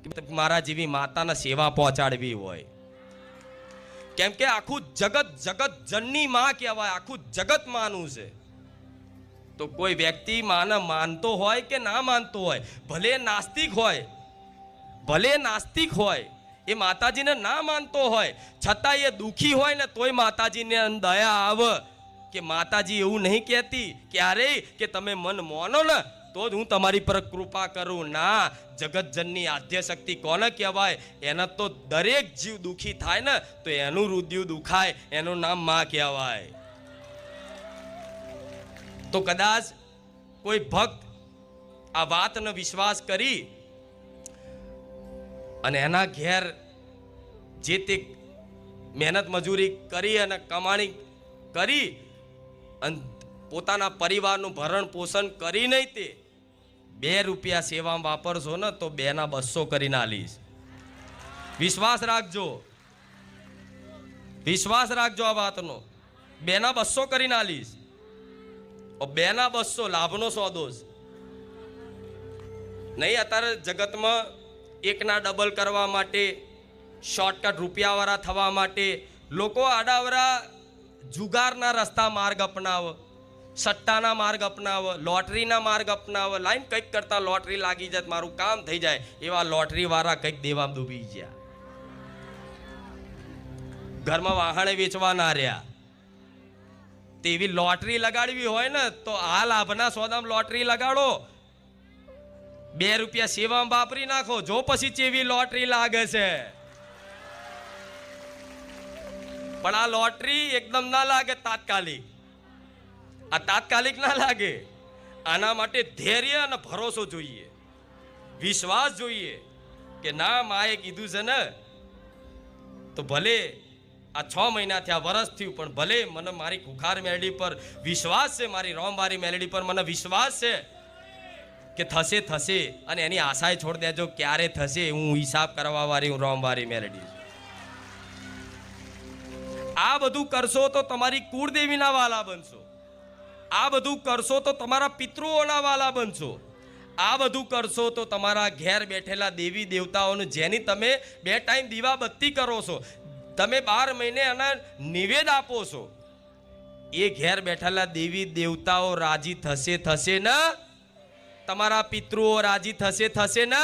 કે મારા જેવી માતાને સેવા પહોંચાડવી હોય, કેમ કે આખું જગત જનની માં કહેવાય, આખું જગત માનું છે. તો કોઈ વ્યક્તિ માને માનતો હોય કે ના માનતો હોય, ભલે નાસ્તિક હોય, એ માતાજીને ના માનતો હોય, છતાં એ દુખી હોય ને તોય માતાજીને દયા આવે કે માતાજી એવું નહીં કહેતી ક્યારેય કે તમે મન માનો ને તો જ હું તમારી પર કૃપા કરું. ના, જગતજનની આદ્ય શક્તિ કોને કહેવાય? એના તો દરેક જીવ દુખી થાય ને તો એનું હૃદય દુખાય, એનું નામ માં કહેવાય. તો કદાચ કોઈ ભક્ત આ વાતનો વિશ્વાસ કરી અને એના ઘેર જે તે મહેનત મજૂરી કરી અને કમાણી કરી અને પોતાના પરિવારનું ભરણ પોષણ કરી નહીં, તે 2 રૂપિયા સેવામાં વાપરશો ને તો 2 ના 200 કરીને આલીશ. વિશ્વાસ રાખજો આ વાતનો. 2 ના 200 કરીને આલીશ. 2 ના 200 લાભનો સોદો નહીં. અત્યારે જગતમાં 1 ના ડબલ કરવા માટે, શોર્ટકટ રૂપિયાવાળા થવા માટે લોકો આડાવરા જુગારના રસ્તા માર્ગ અપનાવે, સટ્ટાના માર્ગ અપનાવે, લોટરીના માર્ગ અપનાવે. લાઈન કંઈક કરતા લોટરી લાગી જાય, મારું કામ થઈ જાય, એવા લોટરી વાળા કંઈક દેવામાં ડૂબી ગયા. ઘરમાં વાહણે વેચવા ના રહ્યા, તેવી લોટરી લગાડવી હોય ને તો આ લાભના સોદામાં લોટરી લગાડો, 2 રૂપિયા સેવામાં વાપરી નાખો, જો પછી ચેવી લોટરી લાગે છે. પણ આ લોટરી એકદમ ના લાગે તાત્કાલિક, આ તાત્કાલિક ના લાગે. આના માટે ધૈર્ય અને ભરોસો જોઈએ, વિશ્વાસ જોઈએ કે ના, માએ કીધું છે ને તો ભલે આ 6 મહિના થયા, વર્ષ થયું, પણ ભલે મને મારી ખુખાર મેલડી પર વિશ્વાસ છે, મારી રોમવારી મેલડી પર મને વિશ્વાસ છે કે થશે. અને એની આશાએ છોડ દેજો, ક્યારે થશે હું હિસાબ કરવા વાળી, હું રોમવારી મેલડી. આ બધું કરશો તો તમારી કુળદેવીના વાલા બનશો, આ બધું કરશો તો તમારા પિતૃઓના વાલા બનશો, આ બધું કરશો તો તમારા ઘેર બેઠેલા દેવી દેવતાઓનું જેની તમે 2 ટાઈમ દીવાબત્તી કરો છો, તમે 12 મહિને એના નિવેદ આપો છો, એ ઘેર બેઠેલા દેવી દેવતાઓ રાજી થશે ને? તમારા પિતૃઓ રાજી થશે ને?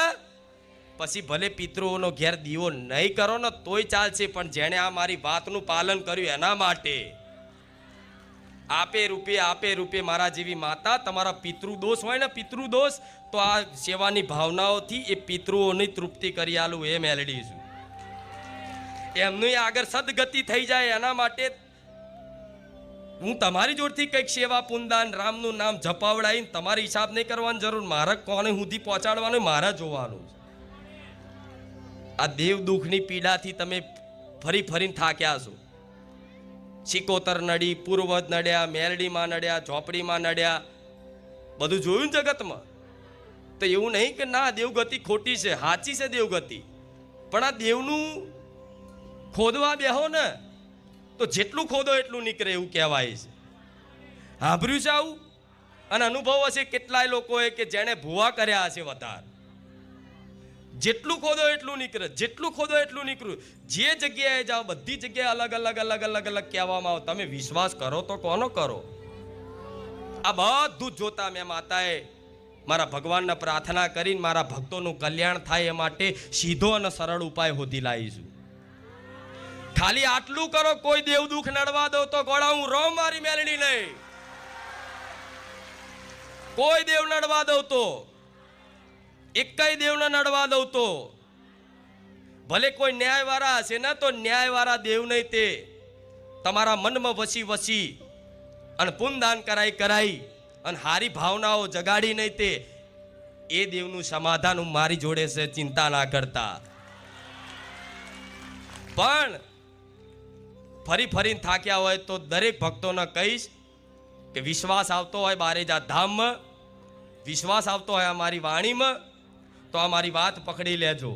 પછી ભલે પિતૃઓનો ઘેર દીવો નહીં કરો ને તોય ચાલશે, પણ જેણે આ મારી વાતનું પાલન કર્યું એના માટે આપે રૂપે મારા જેવી માતા, તમારા પિતૃદોષ હોય ને, પિતૃદોષ તો આ સેવાની ભાવનાઓથી એ પિતૃઓની તૃપ્તિ કરી આલું એ મેલડી છું. એમનું આગળ સદગતિ થઈ જાય એના માટે હું તમારી જોડથી કંઈક સેવા પુનદાન રામનું નામ જપાવડાવીને તમારી હિસાબ નહીં કરવાની જરૂર, મારે કોને સુધી પહોંચાડવાનું મારે જોવાનું. આ દેવ દુઃખની પીડાથી તમે ફરીને થાક્યા છો. સિકોતર નડી, પૂર્વજ નડ્યા, મેલડીમાં નડ્યા, ઝોપડીમાં નડ્યા, બધું જોયું જગતમાં. તો એવું નહીં કે ના દેવગતિ ખોટી છે, સાચી છે દેવગતિ, પણ આ દેવનું ખોદવા બેહો ને તો જેટલું ખોદો એટલું નીકળે એવું કહેવાય છે. સાંભળ્યું છે આવું? અને અનુભવ હશે કેટલાય લોકોએ કે જેણે ભૂવા કર્યા હશે વધારે. જેટલું ખોદો એટલું નીકળે, જેટલું ખોદો એટલું નીકળ્યું. જે જગ્યાએ જાઓ બધી જગ્યાએ અલગ અલગ કહેવામાં આવે. તમે વિશ્વાસ કરો તો કોનો કરો? આ બધું જોતા મેં માતાએ મારા ભગવાનને પ્રાર્થના કરીને મારા ભક્તોનું કલ્યાણ થાય એ માટે સીધો અને સરળ ઉપાય શોધી લાવીશું. ખાલી આટલું કરો, કોઈ દેવ દુઃખ નડવા દો તો ગોળા હું રોમવારી મેલડી નહીં. કોઈ દેવ નડવા દઉં તો, એકેય દેવને નડવા દઉં તો, ભલે કોઈ ન્યાયવાળા હશે ને તો ન્યાયવાળા દેવ નહીં, તે તમારા મનમાં વસી અને પુનદાન કરાઈ અને હારી ભાવનાઓ જગાડી નહીં, તે એ દેવનું સમાધાન હું મારી જોડે છે, ચિંતા ના કરતા. પણ ફરીને થાક્યા હોય તો દરેક ભક્તોને કહીશ કે વિશ્વાસ આવતો હોય બારેજા ધામમાં, વિશ્વાસ આવતો હોય અમારી વાણીમાં, તો અમારી વાત પકડી લેજો.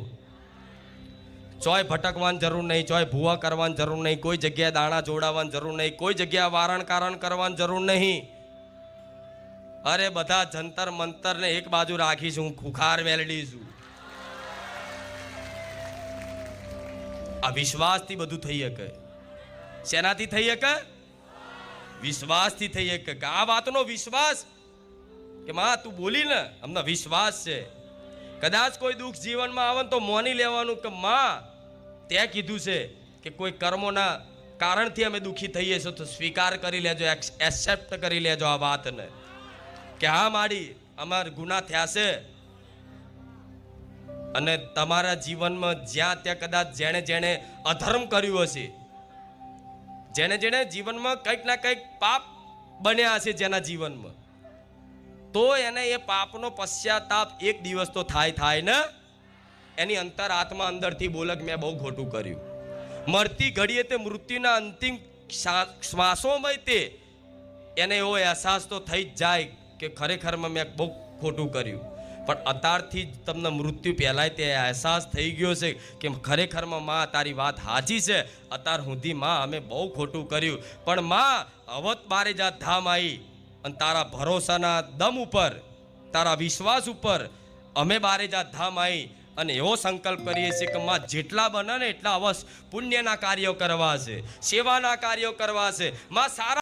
ચોય ભટકવાની જરૂર નહીં, ચોય ભૂવા કરવાની જરૂર નહીં, કોઈ જગ્યાએ દાણા જોડાવાની જરૂર નહીં, કોઈ જગ્યાએ વારણ કારણ કરવાની જરૂર નહીં. અરે બધા જંતર મંતરને એક બાજુ રાખીશું, હું ખુખાર મેલડી છું. આ વિશ્વાસથી બધું થઈ શકે. શેનાથી થઈ શકે? વિશ્વાસથી થઈ શકે. આ વાતનો વિશ્વાસ કે માં તું બોલી ને, અમને વિશ્વાસ છે. કદાચ કોઈ દુઃખ જીવનમાં આવે તો માની લેવાનું કે માં તે કીધું છે કે કોઈ કર્મોના કારણથી અમે દુઃખી થઈએ છીએ, તો સ્વીકાર કરી લેજો, એક્સેપ્ટ કરી લેજો આ વાતને કે હા માડી અમાર ગુનાહ થયા છે. અને તમારા જીવનમાં જ્યાં ત્યાં કદાચ જેણે જેણે અધર્મ કર્યું હશે, જેણે જેણે જીવનમાં કંઈક ના કંઈક પાપ બન્યા હશે જેના જીવનમાં, તો એને એ પાપનો પશ્ચાતાપ એક દિવસ તો થાય ને. એની અંતર આત્મા અંદરથી બોલે કે મેં બહુ ખોટું કર્યું. મરતી ઘડીએ તે મૃત્યુના અંતિમ શ્વાસોમાં તે એને એવો અહેસાસ તો થઈ જ જાય કે ખરેખરમાં મેં બહુ ખોટું કર્યું. પણ અત્યારથી જ તમને મૃત્યુ પહેલાંય તે અહેસાસ થઈ ગયો છે કે ખરેખરમાં માં તારી વાત સાચી છે, અત્યાર સુધી માં અમે બહુ ખોટું કર્યું, પણ માં અવત બારે જાત ધામ આવી અને તારા ભરોસાના દમ ઉપર, તારા વિશ્વાસ ઉપર અમે બારે જાત ધામ આવી અને એવો સંકલ્પ કરીએ છીએ કે માં જેટલા બને ને એટલા અવશ્ય પુણ્યના કાર્યો કરવા છે, સેવાના કાર્યો કરવા છે. માં સારા